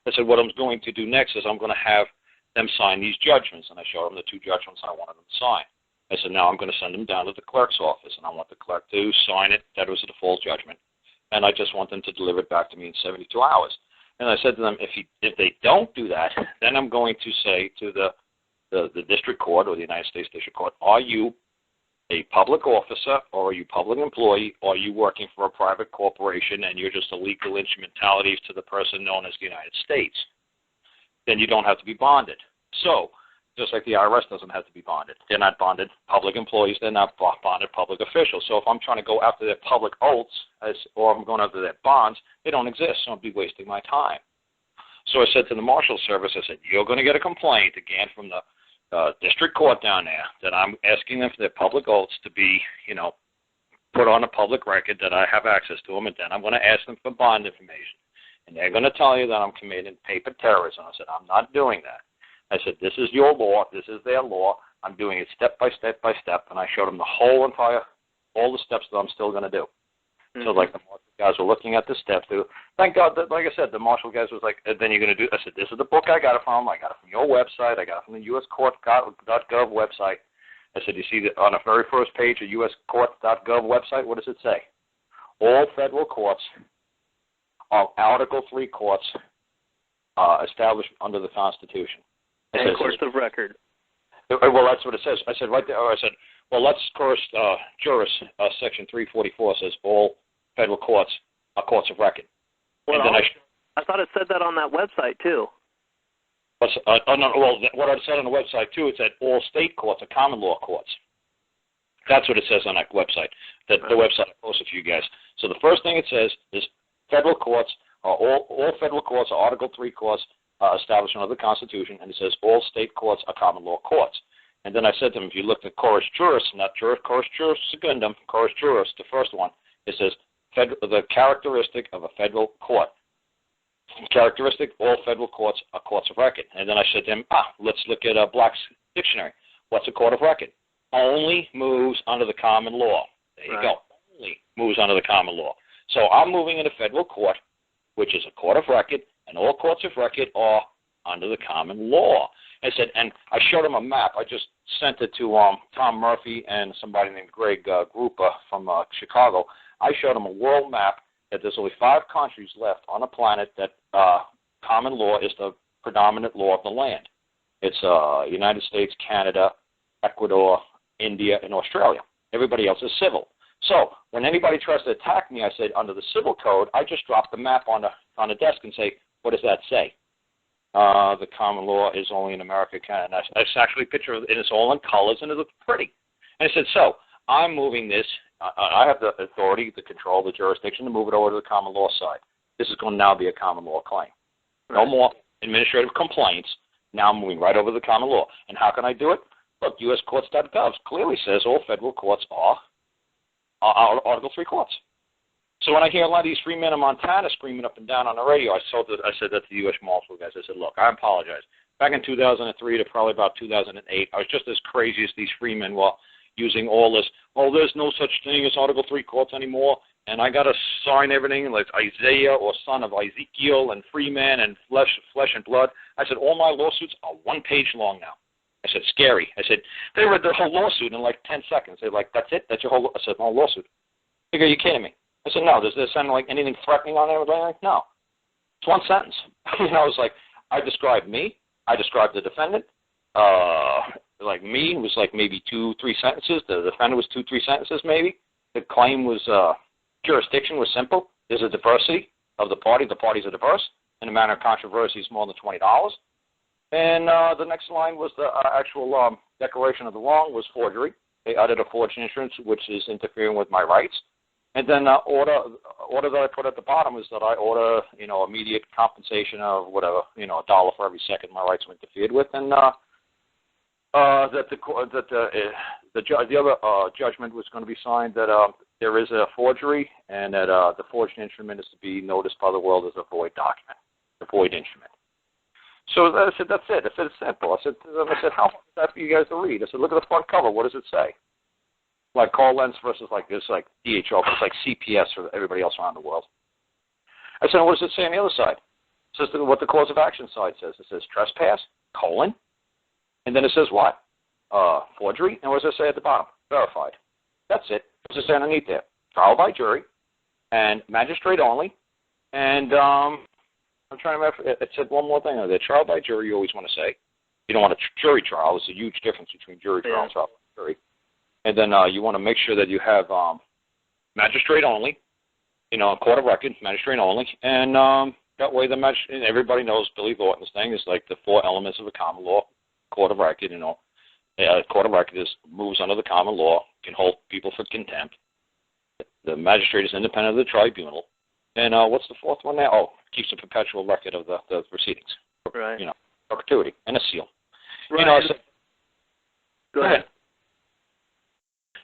I said, what I'm going to do next is I'm going to have them sign these judgments. And I showed them the 2 judgments I wanted them to sign. I said, now I'm going to send them down to the clerk's office, and I want the clerk to sign it. That was a default judgment. And I just want them to deliver it back to me in 72 hours. And I said to them, if they don't do that, then I'm going to say to the district court or the United States District Court, are you a public officer or are you a public employee or are you working for a private corporation and you're just a legal instrumentality to the person known as the United States? Then you don't have to be bonded. So, just like the IRS doesn't have to be bonded. They're not bonded public employees. They're not bonded public officials. So if I'm trying to go after their public oaths or I'm going after their bonds, they don't exist. So I'll be wasting my time. So I said to the Marshal Service, I said, you're going to get a complaint, again, from the district court down there that I'm asking them for their public oaths to be, put on a public record that I have access to them, and then I'm going to ask them for bond information. And they're going to tell you that I'm committing paper terrorism. I said, I'm not doing that. I said, this is your law. This is their law. I'm doing it step by step by step. And I showed them all the steps that I'm still going to do. Mm-hmm. So, like, the Marshal guys were looking at the steps. Thank God that, like I said, the Marshal guys was like, then you're going to do, I said, this is the book I got it from. I got it from your website. I got it from the uscourt.gov website. I said, you see that on the very first page of uscourt.gov website, what does it say? All federal courts are Article 3 courts established under the Constitution. And courts of record. Well, that's what it says. I said right there. I said, well, let's first juris section 344 says all federal courts are courts of record. Well, and then I thought it said that on that website too. No, well, what I said on the website too, it said all state courts are common law courts. That's what it says on that website. The website I posted for you guys. So the first thing it says is federal courts are all federal courts are Article 3 courts. Established under the Constitution, and it says all state courts are common law courts. And then I said to them, if you look at Chorus Juris, not Chorus Juris Secundum, Chorus Juris, the first one, it says the characteristic of a federal court. Characteristic, all federal courts are courts of record. And then I said to him, let's look at Black's Dictionary. What's a court of record? Only moves under the common law. There you go. Only moves under the common law. So I'm moving in a federal court, which is a court of record, and all courts of record are under the common law. I said, and I showed him a map. I just sent it to Tom Murphy and somebody named Greg Grupa from Chicago. I showed him a world map that there's only 5 countries left on the planet that common law is the predominant law of the land. It's United States, Canada, Ecuador, India, and Australia. Everybody else is civil. So when anybody tries to attack me, I said, under the civil code, I just drop the map on the desk and say, what does that say? The common law is only in America, Canada. And I actually picture it, and it's all in colors, and it looks pretty. And I said, so I'm moving this. I have the authority, the control, the jurisdiction to move it over to the common law side. This is going to now be a common law claim. No more administrative complaints. Now I'm moving right over to the common law. And how can I do it? Look, uscourts.gov clearly says all federal courts are Article 3 courts. So when I hear a lot of these free men in Montana screaming up and down on the radio, I said that to the U.S. Marshal guys. I said, look, I apologize. Back in 2003 to probably about 2008, I was just as crazy as these free men were using all this, there's no such thing as Article 3 courts anymore, and I got to sign everything like Isaiah or son of Ezekiel and free men and flesh and blood. I said, all my lawsuits are 1 page long now. I said, scary. I said, they read the whole lawsuit in like 10 seconds. They're like, that's it? That's your whole I said, whole lawsuit. Are you kidding me? I said, no, does this sound like anything threatening on everybody? No. It's 1 sentence. It was like, I described me. I described the defendant. Like me was like maybe 2-3 sentences. The defendant was 2-3 sentences maybe. The claim was, jurisdiction was simple. There's a diversity of the party. The parties are diverse. And the matter of controversy is more than $20. And the next line was the actual declaration of the wrong was forgery. They uttered a forged insurance, which is interfering with my rights. And then order that I put at the bottom is that I order, immediate compensation of whatever, $1 for every second my rights were interfered with, and that the other judgment was going to be signed that there is a forgery and that the forged instrument is to be noticed by the world as a void document, a void instrument. So I said, that's it. I said, it's simple. I said, how hard is that for you guys to read? I said, look at the front cover. What does it say? Like Karl Lenz versus like this, like DHL, it's like CPS for everybody else around the world. I said, what does it say on the other side? Says what the cause of action side says. It says trespass, colon, and then it says what? Forgery, and what does it say at the bottom? Verified. That's it. What's it say underneath there? Trial by jury, and magistrate only, and I'm trying to remember. It said one more thing on there. Trial by jury, you always want to say. You don't want a jury trial. There's a huge difference between jury trial and trial by jury. And then you want to make sure that you have magistrate only, court of record, magistrate only, and that way everybody knows Billy Thornton's thing is like the 4 elements of the common law court of record. Court of record moves under the common law, can hold people for contempt. The magistrate is independent of the tribunal. And what's the 4th one there? Oh, keeps a perpetual record of the proceedings. Right. Perpetuity and a seal. Right. Go ahead.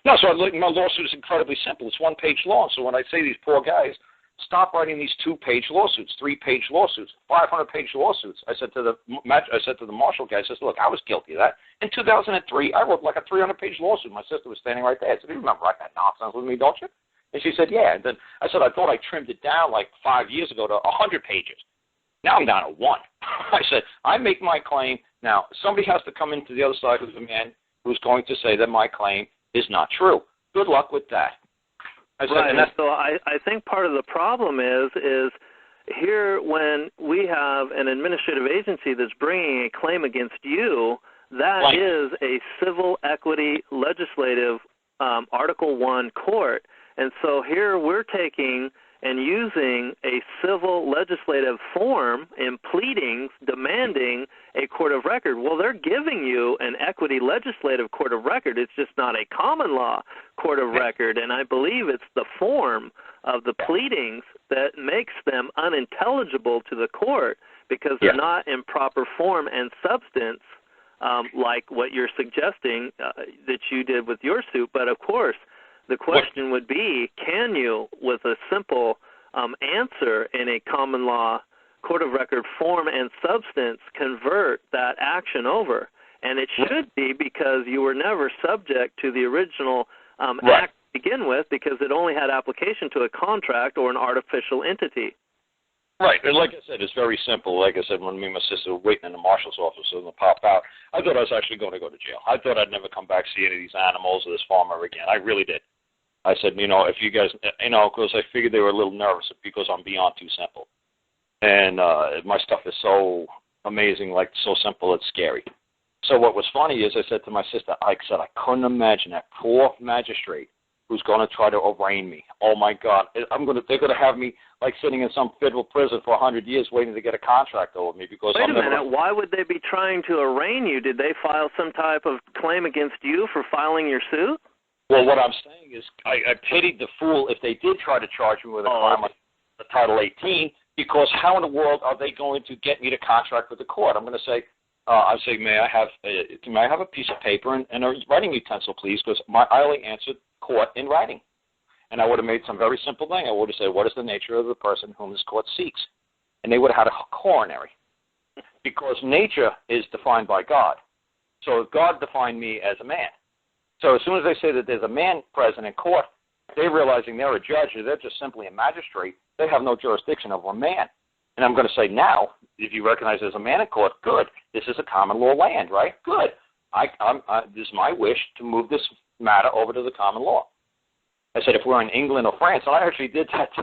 No, so my lawsuit is incredibly simple. It's 1-page long. So when I say these poor guys, stop writing these 2-page lawsuits, 3-page lawsuits, 500-page lawsuits. I said to the marshal guy, I said, look, I was guilty of that. In 2003, I wrote like a 300-page lawsuit. My sister was standing right there. I said, you remember writing that nonsense with me, don't you? And she said, yeah. And then I said, I thought I trimmed it down like 5 years ago to 100 pages. Now I'm down to 1. I said, I make my claim. Now, somebody has to come into the other side who's a man who's going to say that my claim is not true. Good luck with that. I said, right. So I think part of the problem is here when we have an administrative agency that's bringing a claim against you, that is a civil equity legislative Article I court. And so here we're taking and using a civil legislative form in pleadings demanding a court of record. Well, they're giving you an equity legislative court of record. It's just not a common law court of record, and I believe it's the form of the pleadings that makes them unintelligible to the court because they're not in proper form and substance like what you're suggesting that you did with your suit. But, of course, the question would be, can you, with a simple answer in a common law court of record form and substance, convert that action over? And it should be because you were never subject to the original act to begin with because it only had application to a contract or an artificial entity. Right, and like I said, it's very simple. Like I said, when me and my sister were waiting in the marshal's office and they pop out, I thought I was actually going to go to jail. I thought I'd never come back see any of these animals or this farmer again. I really did. I said, if you guys, because I figured they were a little nervous because I'm beyond too simple. And my stuff is so amazing, like so simple, it's scary. So what was funny is I said to my sister, I couldn't imagine that poor magistrate who's going to try to arraign me. Oh, my God. They're going to have me like sitting in some federal prison for 100 years waiting to get a contract over me because Wait a minute. Why would they be trying to arraign you? Did they file some type of claim against you for filing your suit? Well, what I'm saying is I pitied the fool if they did try to charge me with a crime like Title 18 because how in the world are they going to get me to contract with the court? I'm going to say, may I have a piece of paper and a writing utensil, please, because I only answered court in writing. And I would have made some very simple thing. I would have said, what is the nature of the person whom this court seeks? And they would have had a coronary because nature is defined by God. So God defined me as a man. So as soon as they say that there's a man present in court, they're realizing they're a judge or they're just simply a magistrate. They have no jurisdiction over a man. And I'm going to say now, if you recognize there's a man in court, good. This is a common law land, right? Good. This is my wish to move this matter over to the common law. I said if we're in England or France, and I actually did that to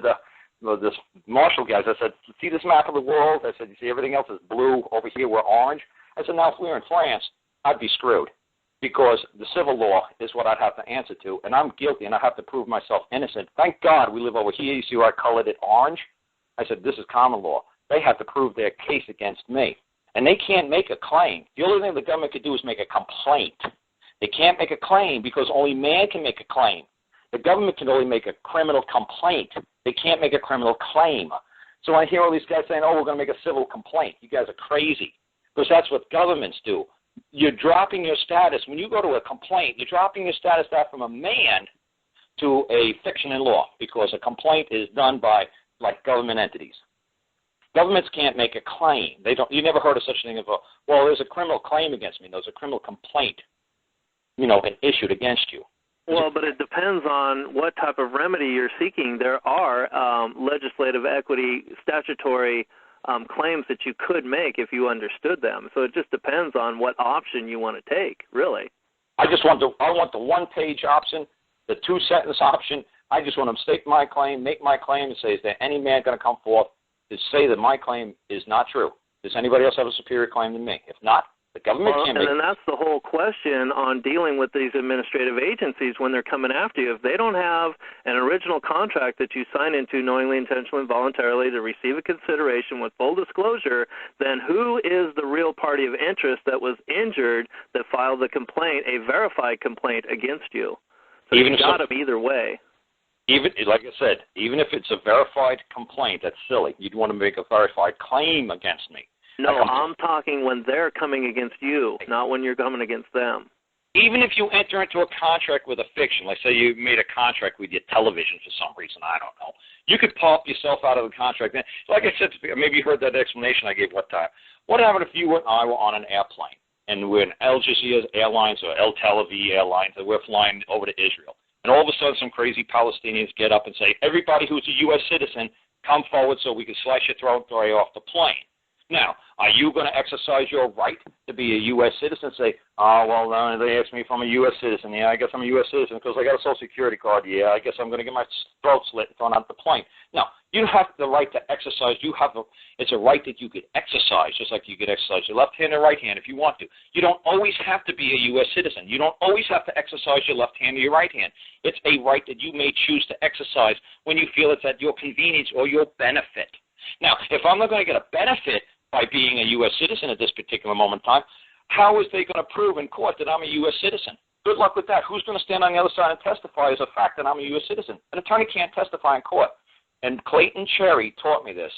this marshal guys. I said, see this map of the world? I said, you see everything else is blue. Over here we're orange. I said, now if we were in France, I'd be screwed. Because the civil law is what I'd have to answer to, and I'm guilty, and I have to prove myself innocent. Thank God we live over here. You see where I colored it orange? I said, this is common law. They have to prove their case against me, and they can't make a claim. The only thing the government could do is make a complaint. They can't make a claim because only man can make a claim. The government can only make a criminal complaint. They can't make a criminal claim. So when I hear all these guys saying, we're going to make a civil complaint, you guys are crazy because that's what governments do. You're dropping your status. When you go to a complaint, you're dropping your status down from a man to a fiction in law because a complaint is done by, like, government entities. Governments can't make a claim. They don't. You never heard of such a thing as, there's a criminal claim against me. There's a criminal complaint, issued against you. Well, but it depends on what type of remedy you're seeking. There are legislative equity statutory claims that you could make if you understood them. So it just depends on what option you want to take, really. I want the one-page option, the two-sentence option. I just want to state my claim, make my claim, and say, is there any man going to come forth to say that my claim is not true? Does anybody else have a superior claim than me? If not, the government can't make it. And then that's the whole question on dealing with these administrative agencies when they're coming after you. If they don't have an original contract that you sign into knowingly, intentionally, and voluntarily to receive a consideration with full disclosure, then who is the real party of interest that was injured that filed the complaint, a verified complaint against you? So you got them either way. Even, like I said, even if it's a verified complaint, that's silly. You'd want to make a verified claim against me. No, I'm talking when they're coming against you, not when you're coming against them. Even if you enter into a contract with a fiction, like say you made a contract with your television for some reason, I don't know, you could pop yourself out of the contract. Like I said, maybe you heard that explanation I gave what time. What happened if you and I were on an airplane and we're in Al Jazeera Airlines or El Tel Aviv Airlines and we're flying over to Israel? And all of a sudden some crazy Palestinians get up and say, everybody who's a U.S. citizen, come forward so we can slice your throat and throw you off the plane. Now, are you going to exercise your right to be a U.S. citizen and say, oh, well, they asked me if I'm a U.S. citizen. Yeah, I guess I'm a U.S. citizen because I got a Social Security card. Yeah, I guess I'm going to get my throat slit and thrown out the plane. No, you have the right to exercise. It's a right that you could exercise, just like you could exercise your left hand or right hand if you want to. You don't always have to be a U.S. citizen. You don't always have to exercise your left hand or your right hand. It's a right that you may choose to exercise when you feel it's at your convenience or your benefit. Now, if I'm not going to get a benefit by being a U.S. citizen at this particular moment in time, how is they going to prove in court that I'm a U.S. citizen? Good luck with that. Who's going to stand on the other side and testify as a fact that I'm a U.S. citizen? An attorney can't testify in court. And Clayton Cherry taught me this,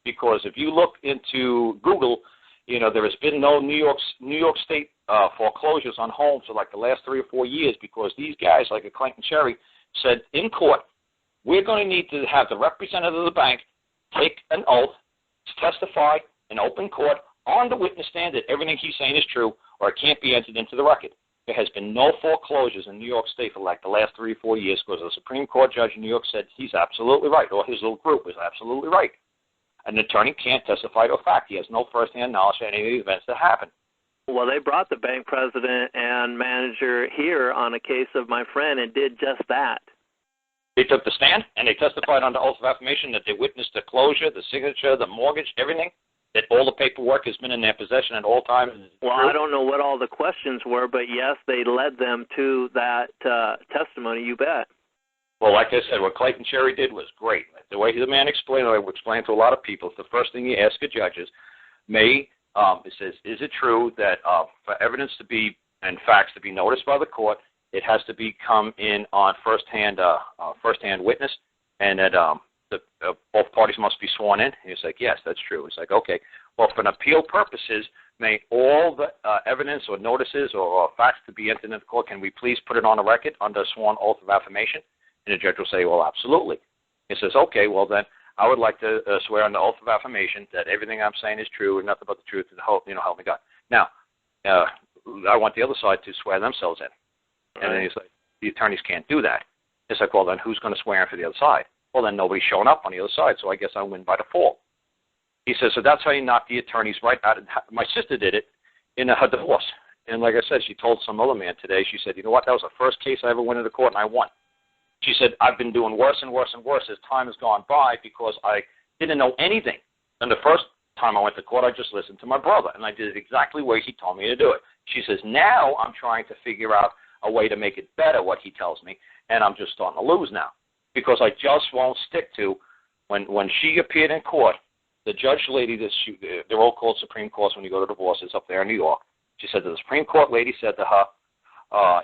because if you look into Google, there has been no New York State foreclosures on homes for like the last 3 or 4 years, because these guys, like a Clayton Cherry, said in court, we're going to need to have the representative of the bank take an oath to testify in open court on the witness stand that everything he's saying is true, or it can't be entered into the record. There has been no foreclosures in New York State for like the last 3 or 4 years because the Supreme Court judge in New York said he's absolutely right, or his little group is absolutely right. An attorney can't testify to a fact. He has no first-hand knowledge of any of the events that happen. Well, they brought the bank president and manager here on a case of my friend and did just that. They took the stand and they testified under oath of affirmation that they witnessed the closure, the signature, the mortgage, everything, that all the paperwork has been in their possession at all times. Well, I don't know what all the questions were, but yes, they led them to that testimony, you bet. Well, like I said, what Clayton Cherry did was great. The way the man explained it, I would explain to a lot of people, the first thing you ask a judge is, it says, is it true that for evidence to be and facts to be noticed by the court, it has to be come in on first-hand witness, and that both parties must be sworn in? And he's like, yes, that's true. It's like, okay, well, for an appeal purposes, may all the evidence or notices or facts to be entered into the court, can we please put it on the record under sworn oath of affirmation? And the judge will say, well, absolutely. He says, okay, well, then I would like to swear on the oath of affirmation that everything I'm saying is true and nothing but the truth, and help me God. Now, I want the other side to swear themselves in. Right. And then he's like, the attorneys can't do that. It's like, well, then who's going to swear in for the other side? Well, then nobody's showing up on the other side, so I guess I win by default. He says, so that's how you knock the attorneys right out. My sister did it in her divorce. And like I said, she told some other man today, she said, you know what, that was the first case I ever went into court, and I won. She said, I've been doing worse and worse and worse as time has gone by because I didn't know anything. And the first time I went to court, I just listened to my brother, and I did it exactly the way he told me to do it. She says, now I'm trying to figure out a way to make it better, what he tells me, and I'm just starting to lose now because I just won't stick to when she appeared in court, the judge lady, they're all called Supreme Courts when you go to divorces up there in New York. She said the Supreme Court lady said to her,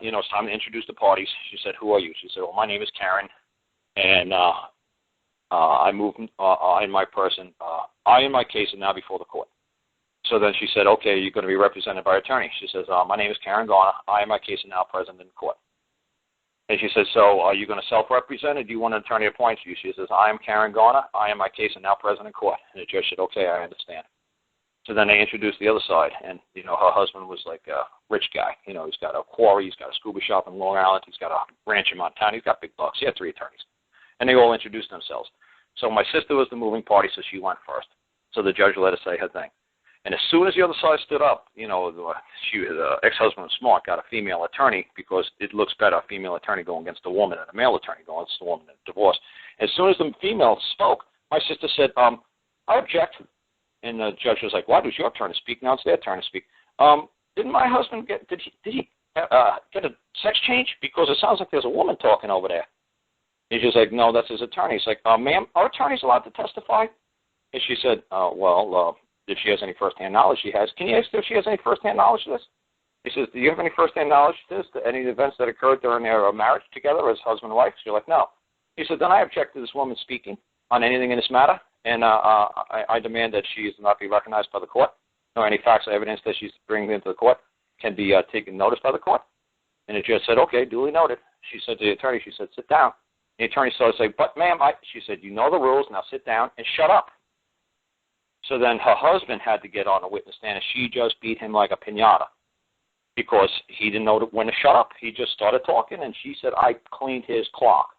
it's time to introduce the parties. She said, who are you? She said, well, my name is Karen, and I moved in my person. I and my case are now before the court. So then she said, okay, you're going to be represented by attorney. She says, my name is Karen Garner. I and my case are now present in court. And she says, so are you going to self-represent or do you want an attorney appointed you? She says, I am Karen Garner. I and my case are now present in court. And the judge said, okay, I understand. So then they introduced the other side, and, her husband was like a rich guy. He's got a quarry, he's got a scuba shop in Long Island, he's got a ranch in Montana, he's got big bucks. He had 3 attorneys. And they all introduced themselves. So my sister was the moving party, so she went first. So the judge let her say her thing. And as soon as the other side stood up, the ex-husband was smart, got a female attorney because it looks better, a female attorney going against a woman than a male attorney going against a woman in a divorce. As soon as the female spoke, my sister said, I object. And the judge was like, why does your turn to speak? Now it's their turn to speak. Didn't my husband did he get a sex change? Because it sounds like there's a woman talking over there. And she's like, no, that's his attorney. He's like, ma'am, our attorney's allowed to testify? And she said, if she has any first-hand knowledge, she has. Can you ask her if she has any first-hand knowledge of this? He says, do you have any first-hand knowledge of this, to any events that occurred during their marriage together as husband and wife? She's like, no. He said, then I object to this woman speaking on anything in this matter, and I demand that she is not be recognized by the court, nor any facts or evidence that she's bringing into the court can be taken notice by the court. And the judge said, okay, duly noted. She said to the attorney, she said, sit down. The attorney started saying, but ma'am, she said, you know the rules, now sit down and shut up. So then her husband had to get on the witness stand, and she just beat him like a piñata because he didn't know when to shut up. He just started talking, and she said, I cleaned his clock.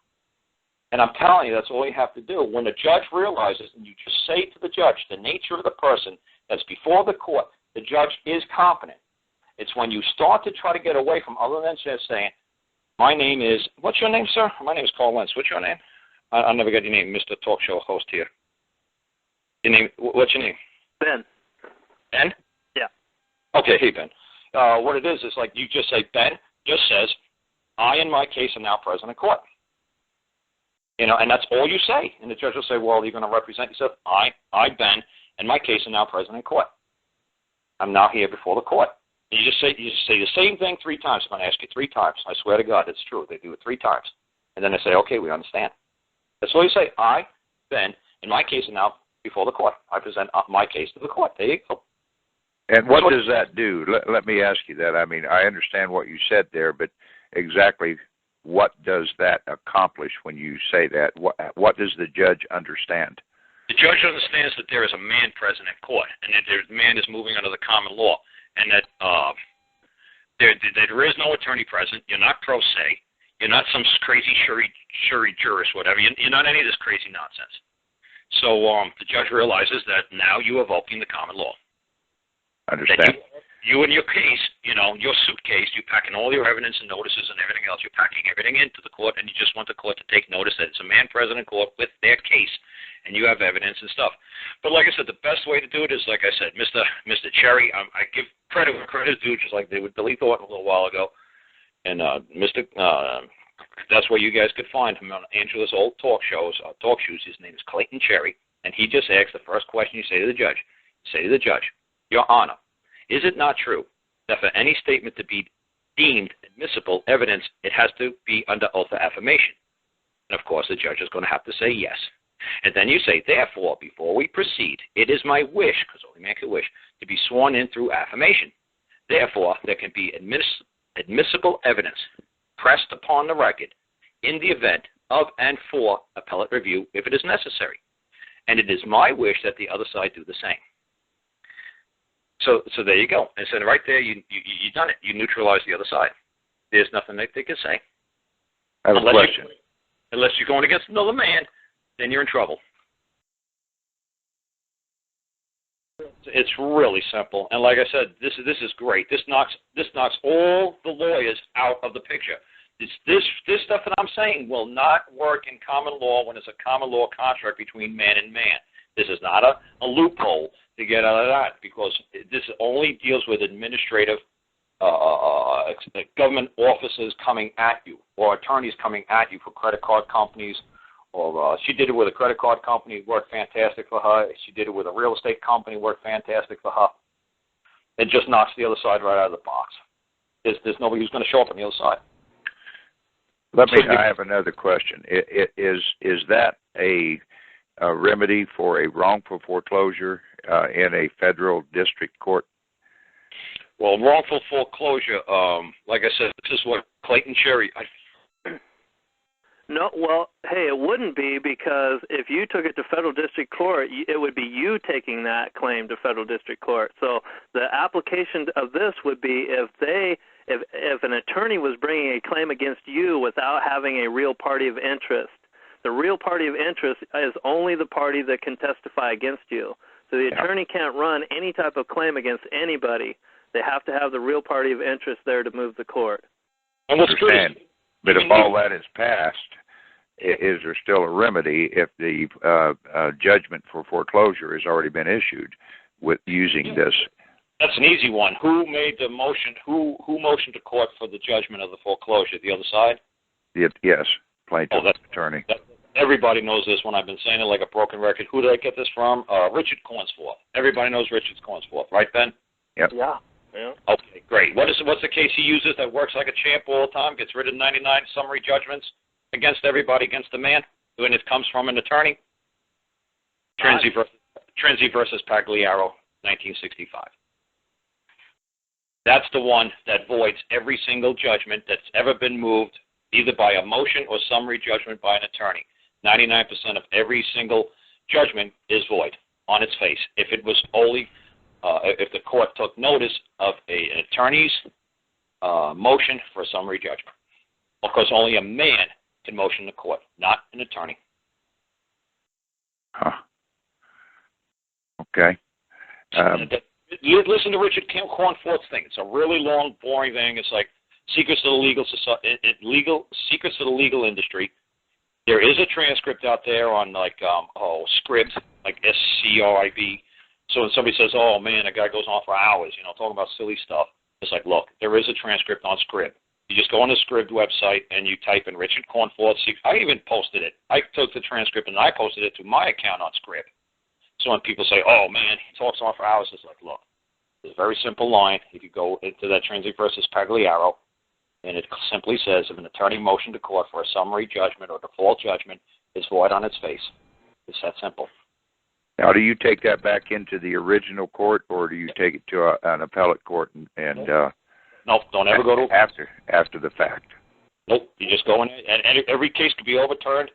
And I'm telling you, that's all you have to do. When the judge realizes, and you just say to the judge, the nature of the person that's before the court, the judge is competent. It's when you start to try to get away from other than just saying, my name is, what's your name, sir? My name is Karl Lenz. What's your name? I'll never get your name, Mr. Talk Show host here. Your name? What's your name? Ben. Ben? Yeah. Okay, hey, Ben. What it is like you just say, Ben just says, I in my case am now present in court. And that's all you say. And the judge will say, well, you're going to represent yourself. I, Ben, in my case am now present in court. I'm now here before the court. And you just say the same thing 3 times. I'm going to ask you 3 times. I swear to God, it's true. They do it 3 times. And then they say, okay, we understand. That's all you say. I, Ben, in my case am now before the court. I present my case to the court. There you go. And what does that do? Let me ask you that. I mean, I understand what you said there, but exactly what does that accomplish when you say that? What does the judge understand? The judge understands that there is a man present in court, and that the man is moving under the common law, and that there is no attorney present. You're not pro se. You're not some crazy jury jurist, whatever. You're not any of this crazy nonsense. So the judge realizes that now you are invoking the common law. Understand. You in your case, your suitcase, you're packing all your evidence and notices and everything else. You're packing everything into the court, and you just want the court to take notice that it's a man present in court with their case, and you have evidence and stuff. But like I said, the best way to do it is, like I said, Mr. Cherry, I give credit where credit is due, just like they would Billy Thornton a little while ago. And that's where you guys could find him on Angela's old talk shows. His name is Clayton Cherry, and he just asks the first question you say to the judge. Say to the judge, Your Honor, is it not true that for any statement to be deemed admissible evidence, it has to be under oath of affirmation? And, of course, the judge is going to have to say yes. And then you say, therefore, before we proceed, it is my wish, because only man can wish, to be sworn in through affirmation. Therefore, there can be admissible evidence pressed upon the record in the event of and for appellate review if it is necessary. And it is my wish that the other side do the same. So there you go. And so right there, you've done it. You neutralize the other side. There's nothing that they can say. I have a question. Unless you're going against another man, then you're in trouble. It's really simple. And like I said, this is great. This knocks all the lawyers out of the picture. This stuff that I'm saying will not work in common law when it's a common law contract between man and man. This is not a loophole to get out of that, because this only deals with administrative government offices coming at you, or attorneys coming at you for credit card companies. Or she did it with a credit card company, worked fantastic for her. She did it with a real estate company, worked fantastic for her. It just knocks the other side right out of the box. There's nobody who's going to show up on the other side. I have another question. Is that a remedy for a wrongful foreclosure in a federal district court? Well, wrongful foreclosure, like I said, this is what Clayton Cherry... No, well, hey, it wouldn't be, because if you took it to federal district court, it would be you taking that claim to federal district court. So the application of this would be if an attorney was bringing a claim against you without having a real party of interest. The real party of interest is only the party that can testify against you. So the attorney can't run any type of claim against anybody. They have to have the real party of interest there to move the court. And what's good is, but if all that is passed, is there still a remedy if the judgment for foreclosure has already been issued with using this? That's an easy one. Who made the motion? Who motioned to court for the judgment of the foreclosure? The other side? Yes, plaintiff attorney. Everybody knows this one. I've been saying it like a broken record. Who did I get this from? Richard Cornsforth. Everybody knows Richard Cornsforth, right, Ben? Yep. Yeah. Okay, great. What's the case he uses that works like a champ all the time, gets rid of 99 summary judgments against everybody, against the man, when it comes from an attorney? Trenzi versus Pagliaro, 1965. That's the one that voids every single judgment that's ever been moved, either by a motion or summary judgment by an attorney. 99% of every single judgment is void on its face. If it was only, if the court took notice of an attorney's motion for a summary judgment, because only a man can motion the court, not an attorney. Huh. Okay. Listen to Richard Cornforth's thing. It's a really long, boring thing. It's like secrets of the legal secrets of the legal industry. There is a transcript out there on Scribd, like SCRIB. So when somebody says, "Oh man, a guy goes on for hours," talking about silly stuff, it's like, look, there is a transcript on Scribd. You just go on the Scribd website and you type in Richard Cornforth. I even posted it. I took the transcript and I posted it to my account on Scribd. So when people say, "Oh man, he talks on for hours," it's like, look, there's a very simple line. If you go into that Trenzi versus Pagliaro, and it simply says, if an attorney motioned to court for a summary judgment or default judgment is void on its face. It's that simple. Now, do you take that back into the original court, or do you take it to an appellate court and Nope, don't ever go to after the fact? Nope, you just go in, and every case could be overturned.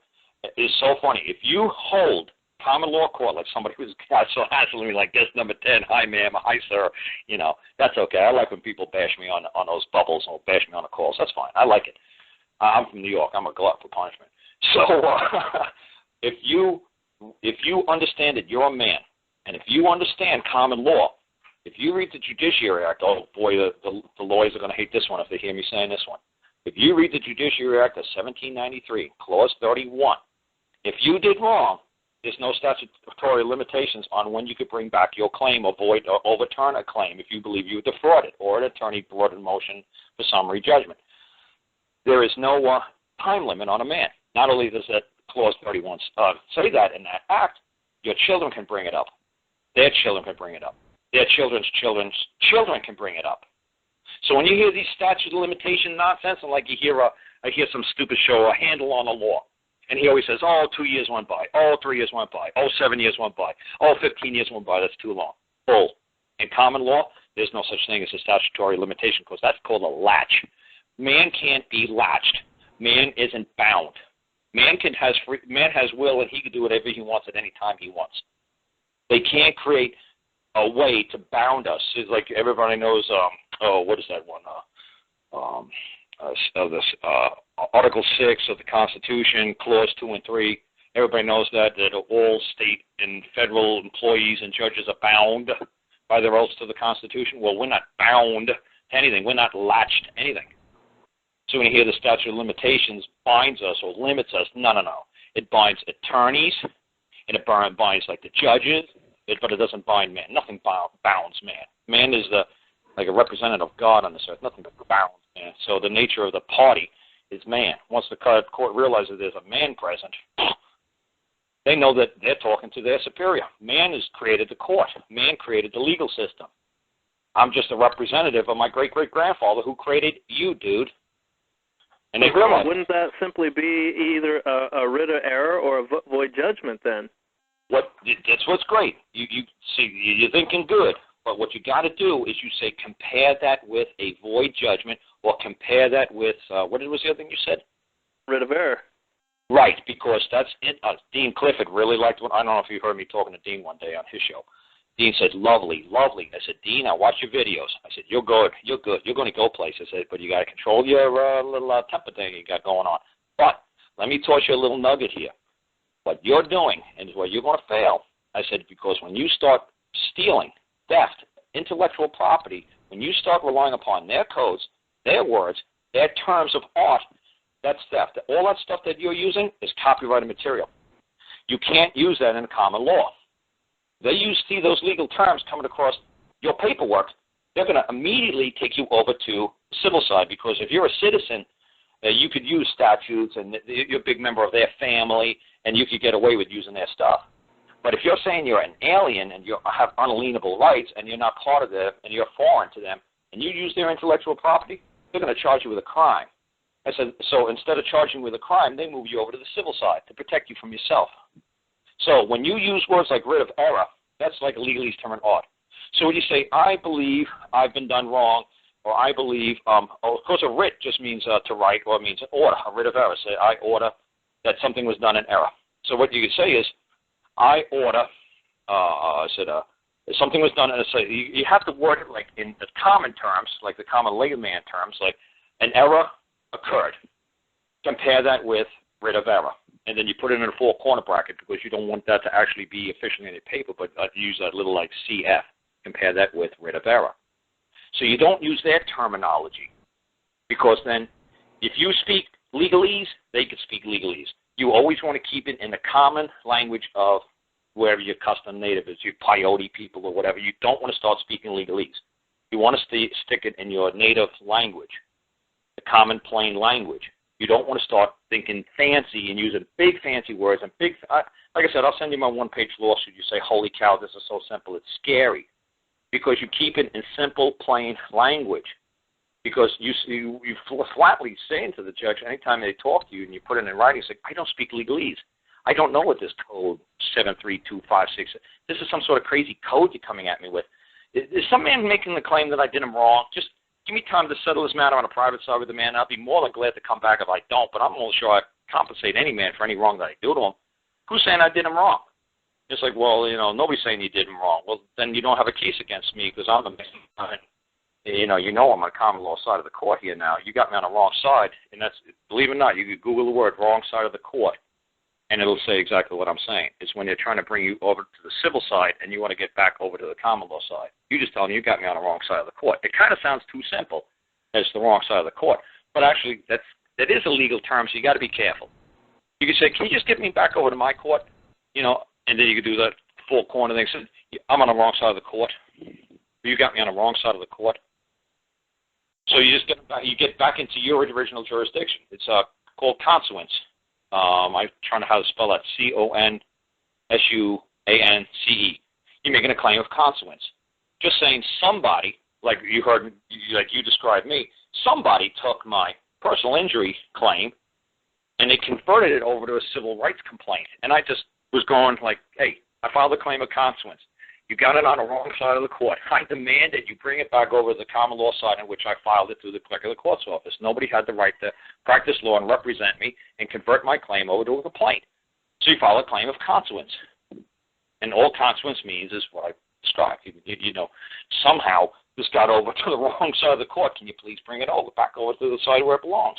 It's so funny. If you hold common law court, like somebody who's so hassling me, like guest number 10, "Hi, ma'am," "Hi, sir," that's okay. I like when people bash me on those bubbles or bash me on the calls. That's fine. I like it. I'm from New York. I'm a glut for punishment. So if you understand that you're a man, and if you understand common law, if you read the Judiciary Act, oh boy, the lawyers are going to hate this one if they hear me saying this one. If you read the Judiciary Act of 1793, Clause 31, if you did wrong, there's no statutory limitations on when you could bring back your claim or void or overturn a claim if you believe you were defrauded or an attorney brought in motion for summary judgment. There is no time limit on a man. Not only does that Clause 31 say that in that act, your children can bring it up. Their children can bring it up. Their children's children's children can bring it up. So when you hear these statute of limitation nonsense, and like I hear some stupid show, A Handle on the Law, and he always says, "Oh, 2 years went by. Oh, 3 years went by. Oh, 7 years went by. Oh, 15 years went by. That's too long." Bull. In common law, there's no such thing as a statutory limitation because that's called a latch. Man can't be latched. Man isn't bound. Man has will, and he can do whatever he wants at any time he wants. They can't create a way to bound us. It's like everybody knows. What is that one? Article 6 of the Constitution, Clause 2 and 3. Everybody knows that all state and federal employees and judges are bound by their oaths to the Constitution. Well, we're not bound to anything. We're not latched to anything. So when you hear the statute of limitations binds us or limits us, no. It binds attorneys, and it binds like the judges, but it doesn't bind man. Nothing bounds man. Man is like a representative of God on this earth. Nothing but bounds man. So the nature of the party is man. Once the court realizes there's a man present, they know that they're talking to their superior. Man has created the court. Man created the legal system. I'm just a representative of my great-great-grandfather who created you, dude. And they realize. Wouldn't that simply be either a writ of error or a void judgment then? That's what's great. You see, you're thinking good. But what you got to do is you say compare that with a void judgment, or compare that with what was the other thing you said? Writ of error. Right, because that's it. Dean Clifford really liked what I don't know if you heard me talking to Dean one day on his show. Dean said, "Lovely, lovely." I said, "Dean, I watch your videos." I said, "You're good. You're going to go places." I said, "But you got to control your little temper thing you got going on." But let me toss you a little nugget here. What you're doing and where you're going to fail I said, because when you start stealing, theft, intellectual property, when you start relying upon their codes, their words, their terms of art, that's theft. All that stuff that you're using is copyrighted material. You can't use that in common law. They see those legal terms coming across your paperwork, they're going to immediately take you over to the civil side, because if you're a citizen, you could use statutes and you're a big member of their family and you could get away with using their stuff. But if you're saying you're an alien and you have unalienable rights and you're not part of them and you're foreign to them and you use their intellectual property, they're going to charge you with a crime. I said, so instead of charging you with a crime, they move you over to the civil side to protect you from yourself. So when you use words like writ of error, that's like a legalese term in art. So when you say, I believe I've been done wrong, or I believe, of course a writ just means to write, or it means an order, a writ of error. Say, I order that something was done in error. So what you could say is, I order, something was done, and say, you have to word it like in the common terms, like the common layman terms, like an error occurred. Compare that with writ of error. And then you put it in a four-corner bracket because you don't want that to actually be officially in the paper, but use that little like CF. Compare that with writ of error. So you don't use their terminology, because then if you speak legalese, they could speak legalese. You always want to keep it in the common language of wherever your custom native is, your Peyote people or whatever. You don't want to start speaking legalese. You want to stick it in your native language, the common plain language. You don't want to start thinking fancy and using big fancy words and big. Like I said, I'll send you my one-page lawsuit. You say, "Holy cow, this is so simple. It's scary," because you keep it in simple, plain language. Because you flatly saying to the judge anytime they talk to you and you put it in writing, say, "I don't speak legalese. I don't know what this code 73256 is. This is some sort of crazy code you're coming at me with. Is some man making the claim that I did him wrong? Just give me time to settle this matter on a private side with the man. I'll be more than glad to come back if I don't, but I'm not sure I compensate any man for any wrong that I do to him. Who's saying I did him wrong?" It's like, well, nobody's saying you did him wrong. Well, then you don't have a case against me because I'm the man. I'm on the common law side of the court here now. You got me on the wrong side, and that's, believe it or not, you could Google the word wrong side of the court, and it'll say exactly what I'm saying. It's when they're trying to bring you over to the civil side and you want to get back over to the common law side. You just tell them you got me on the wrong side of the court. It kind of sounds too simple as the wrong side of the court, but actually that is a legal term, so you got to be careful. You can say, "Can you just get me back over to my court?" And then you could do that full corner thing. So I'm on the wrong side of the court. You got me on the wrong side of the court. So you just get back into your original jurisdiction. It's called Conusance. I'm trying to how to spell that. Consuance. You're making a claim of Conusance. Just saying somebody, like you heard, like you described me, somebody took my personal injury claim and they converted it over to a civil rights complaint. And I just was going like, hey, I filed a claim of Conusance. You got it on the wrong side of the court. I demand that you bring it back over to the common law side in which I filed it through the clerk of the court's office. Nobody had the right to practice law and represent me and convert my claim over to a complaint. So you file a claim of Conusance. And all Conusance means is what I described. Somehow this got over to the wrong side of the court. Can you please bring it over, back over to the side where it belongs?